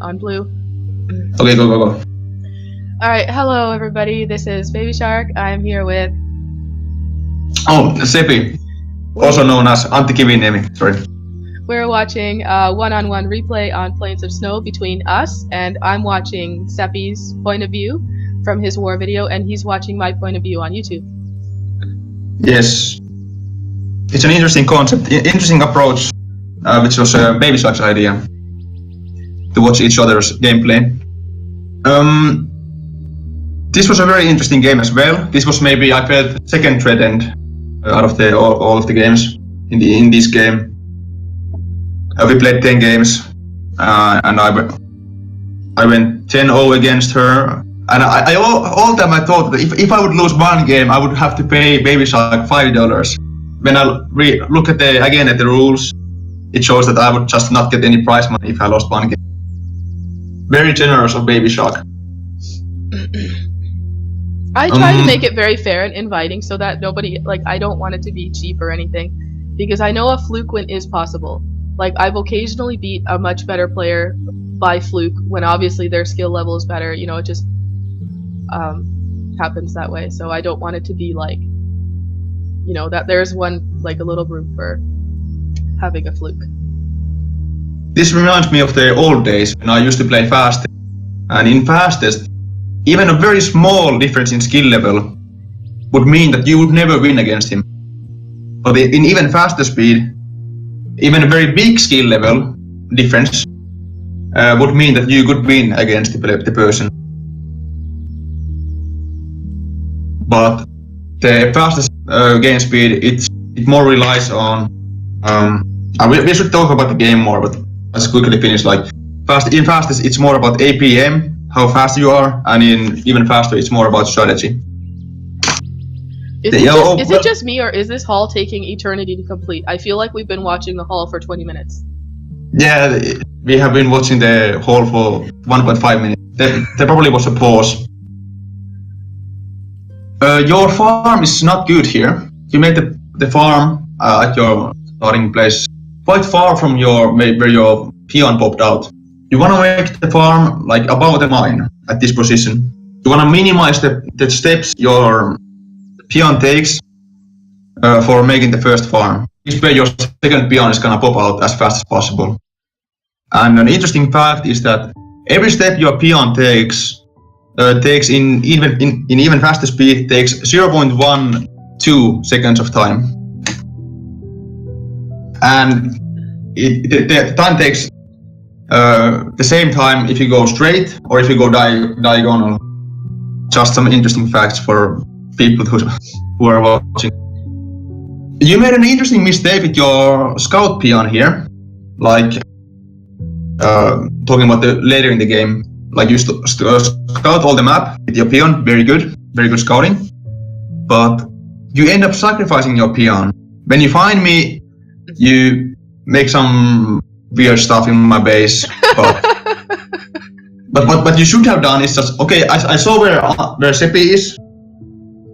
on blue. Okay, go. Alright, hello everybody, this is BabyShark. I'm here with... Sepi, also known as Antti Kiviniemi, sorry. We're watching a one-on-one replay on Plains of Snow between us, and I'm watching Sepi's point of view from his war video, and he's watching my point of view on YouTube. Yes. It's an interesting concept, interesting approach, which was BabyShark's idea, to watch each other's gameplay. This was a very interesting game as well. This was maybe, I felt, second thread end out of all of the games in this game. We played 10 games, and I went 10-0 against her. And I all the time I thought that if I would lose one game, I would have to pay BabyShark $5. When I look at the rules, it shows that I would just not get any prize money if I lost one game. Very generous of BabyShark. I try to make it very fair and inviting so that nobody, I don't want it to be cheap or anything, because I know a fluke win is possible. I've occasionally beat a much better player by fluke when obviously their skill level is better, it just happens that way. So I don't want it to be that there's a little room for having a fluke. This reminds me of the old days when I used to play fastest, and in fastest, even a very small difference in skill level would mean that you would never win against him. But in even faster speed, even a very big skill level difference would mean that you could win against the person. But the fastest game speed, it more relies on... we should talk about the game more, but let's quickly finish. In fastest, it's more about APM, how fast you are, and in even faster, it's more about strategy. Is it just me, or is this haul taking eternity to complete? I feel like we've been watching the haul for 20 minutes. Yeah, we have been watching the haul for 1.5 minutes. There probably was a pause. Your farm is not good here. You made the farm at your starting place quite far from where your peon popped out. You want to make the farm above the mine at this position. You want to minimize the steps your peon takes for making the first farm. This way your second peon is gonna pop out as fast as possible. And an interesting fact is that every step your peon takes in even faster speed takes 0.12 seconds of time. And the time takes the same time if you go straight or if you go diagonal. Just some interesting facts for people who are watching. You made an interesting mistake with your scout peon here, talking about later in the game. You scout all the map with your peon, very good scouting, but you end up sacrificing your peon. When you find me, you make some weird stuff in my base, but what you should have done is just, okay, I saw where Sepi is,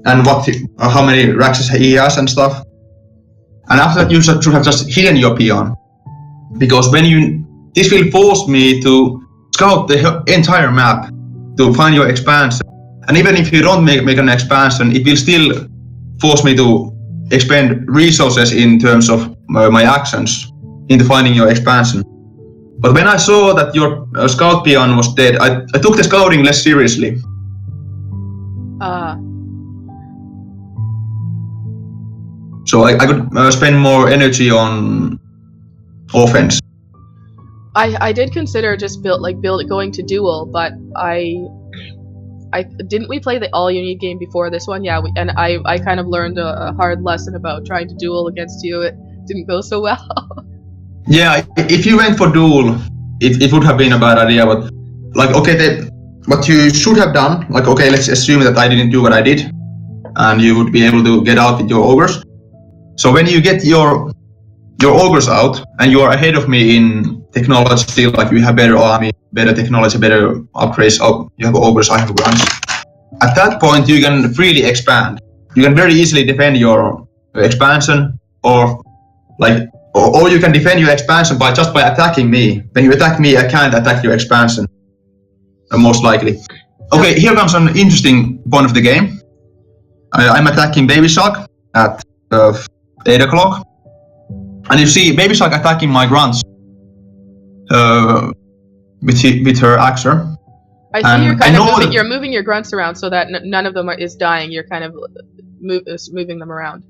and how many racks he has and stuff. And after that, you should have just hidden your peon, because this will force me to scout the entire map to find your expansion. And even if you don't make an expansion, it will still force me to expend resources in terms of my actions into finding your expansion. But when I saw that your scout peon was dead, I took the scouting less seriously. So I could spend more energy on offense. I did consider just going to duel, but I didn't we play the all you need game before this one? Yeah, and I kind of learned a hard lesson about trying to duel against you. It didn't go so well. Yeah, if you went for duel, it would have been a bad idea. But what you should have done, okay, let's assume that I didn't do what I did, and you would be able to get out with your ogres. So when you get your ogres out and you are ahead of me in technology, you have better army, better technology, better upgrades, you have ogres, I have grunts. At that point you can freely expand. You can very easily defend your expansion or or you can defend your expansion by attacking me. When you attack me, I can't attack your expansion. Most likely. Okay, here comes an interesting point of the game. I'm attacking BabyShark at 8 o'clock. And you see BabyShark attacking my grunts with her axer. I see you're kind of you're moving your grunts around so that none of them is dying. You're kind of moving them around.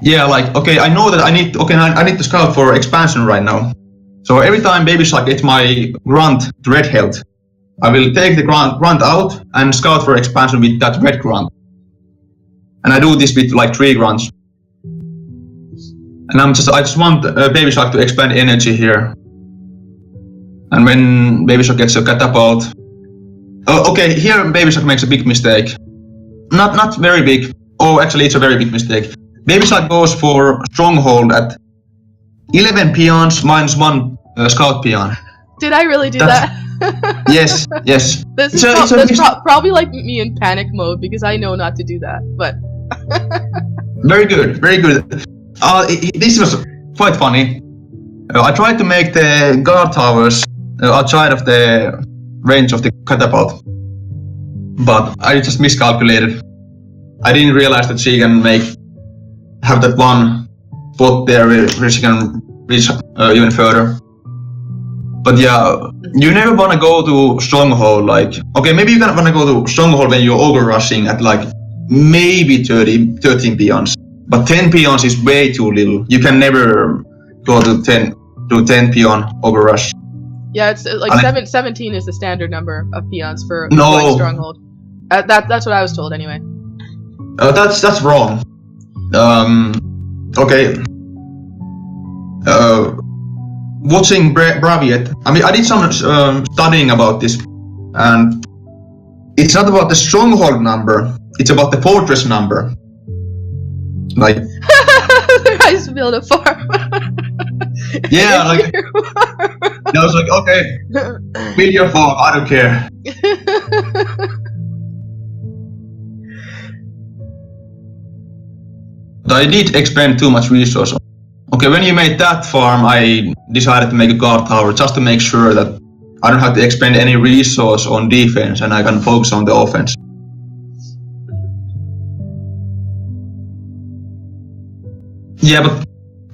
Yeah, like, okay, I know that I need to scout for expansion right now. So every time BabyShark gets my grunt to red health, I will take the grunt out and scout for expansion with that red grunt. And I do this with like 3 grunts. And I just want BabyShark to expand energy here. And when BabyShark gets a catapult, okay, here BabyShark makes a big mistake. Not very big. Oh, actually, it's a very big mistake. BabyShark goes for stronghold at 11 peons minus 1 scout peon. Did I really do that? Yes. This is probably like me in panic mode because I know not to do that. But very good. This was quite funny. I tried to make the guard towers outside of the range of the catapult, but I just miscalculated. I didn't realize that she can have that one spot there where she can reach even further. But yeah, you never want to go to stronghold. Like, okay, maybe you want to go to stronghold when you're over rushing at like maybe 13 peons. But 10 peons is way too little. You can never go to 10 peon over rush. Yeah, it's like 17 is the standard number of peons for going stronghold. That's what I was told anyway. That's wrong. Okay. Watching Braviet, I mean, I did some studying about this, and it's not about the stronghold number, it's about the fortress number. Like, I just build a farm. Yeah, like, I was like, okay, build your farm, I don't care. But I did expend too much resource. Okay, when you made that farm, I decided to make a guard tower just to make sure that I don't have to expend any resource on defense and I can focus on the offense. Yeah, but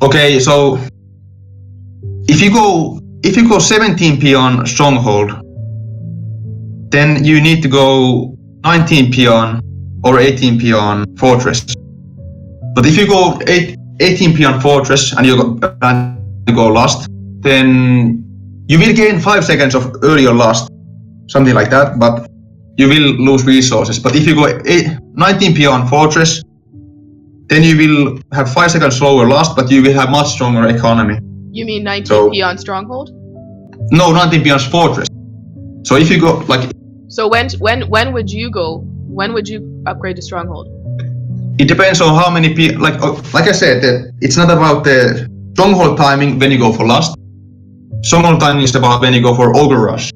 okay, so if you go 17 peon stronghold, then you need to go 19 peon or 18 peon fortress. But if you go 18 peon fortress and you go last, then you will gain 5 seconds of earlier last, something like that, but you will lose resources. But if you go 19 peon fortress, then you will have 5 seconds slower last, but you will have much stronger economy. You mean 19 peon stronghold? No, 19 peon fortress. So if you go like. So when would you go? When would you upgrade to stronghold? It depends on how many people. Like I said, that it's not about the stronghold timing when you go for last. Stronghold timing is about when you go for ogre rush.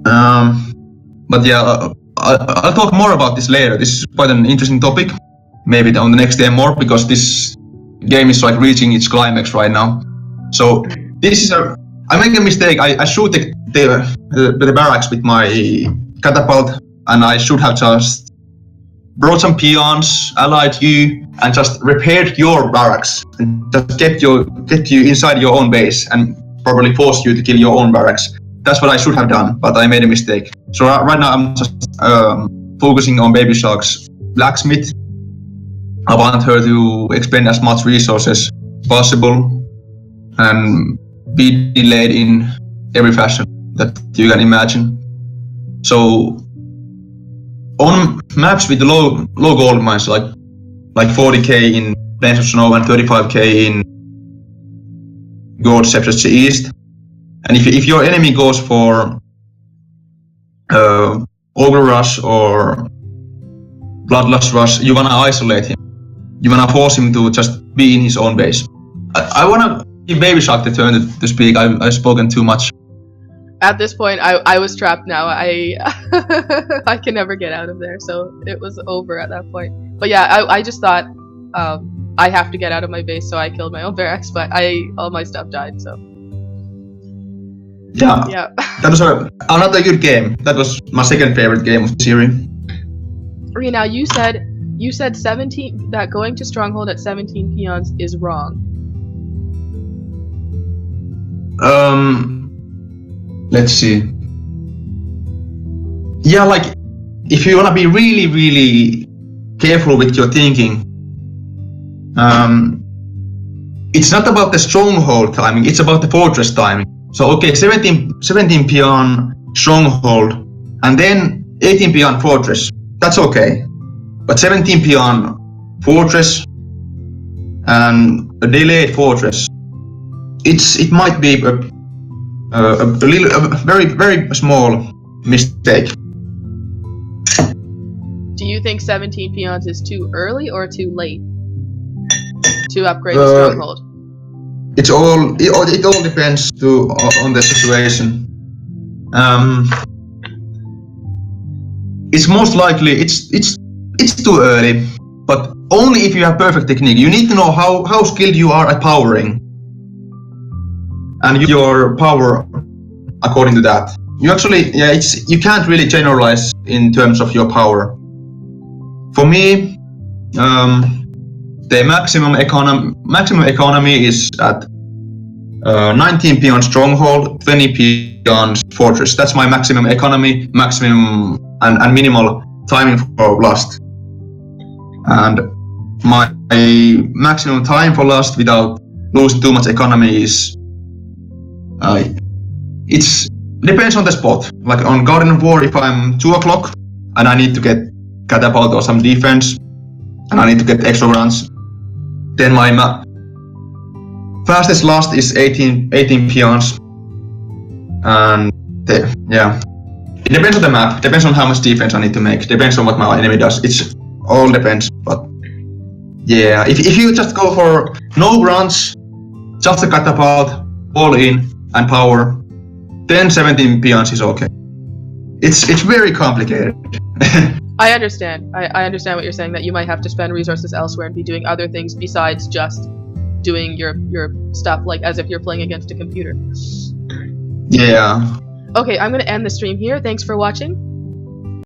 But yeah, I'll talk more about this later. This is quite an interesting topic. Maybe on the next day more, because this game is like reaching its climax right now. So this is I make a mistake. I shoot the barracks with my catapult, and I should have just brought some peons, allied you, and just repaired your barracks, and just kept you inside your own base, and probably forced you to kill your own barracks. That's what I should have done, but I made a mistake. So right now I'm just focusing on BabyShark's blacksmith. I want her to expend as much resources possible and be delayed in every fashion that you can imagine. So on maps with low gold mines, like 40k in Plains of Snow and 35k in Gold Scepters East, and if your enemy goes for Ogre Rush or Bloodlust Rush, you wanna isolate him. You wanna force him to just be in his own base. I wanna give BabyShark the turn to speak. I've spoken too much. At this point, I was trapped now. I can never get out of there, so it was over at that point. But yeah, I just thought I have to get out of my base, so I killed my own barracks, but all my stuff died, so. Yeah. Yeah. That was another good game. That was my second favorite game of the series. Okay, now you said 17 that going to stronghold at 17 peons is wrong. Let's see. Yeah, like if you wanna be really, really careful with your thinking, it's not about the stronghold timing, it's about the fortress timing. So okay, 17 peon stronghold and then 18 peon fortress. That's okay. But 17 peon fortress and a delayed fortress, it might be a very, very small mistake. Do you think 17 peons is too early or too late to upgrade the stronghold? It all depends on the situation. It's most likely it's too early, but only if you have perfect technique. You need to know how skilled you are at powering, and your power according to that. You actually, you can't really generalize in terms of your power. For me, the maximum economy is at 19 peon stronghold, 20 peon fortress. That's my maximum economy, maximum and minimal timing for lust. And my maximum time for lust without losing too much economy is it's depends on the spot. Like on Garden of War, if I'm 2 o'clock and I need to get catapult or some defense and I need to get extra runs, then my fastest last is 18 peons. And it depends on the map, depends on how much defense I need to make, depends on what my enemy does. It's all depends. But yeah, if you just go for no runs, just a catapult, all in and power, then 17 peons is okay. It's very complicated. I understand. I understand what you're saying, that you might have to spend resources elsewhere and be doing other things besides just doing your stuff, like as if you're playing against a computer. Yeah. Okay, I'm gonna end the stream here. Thanks for watching.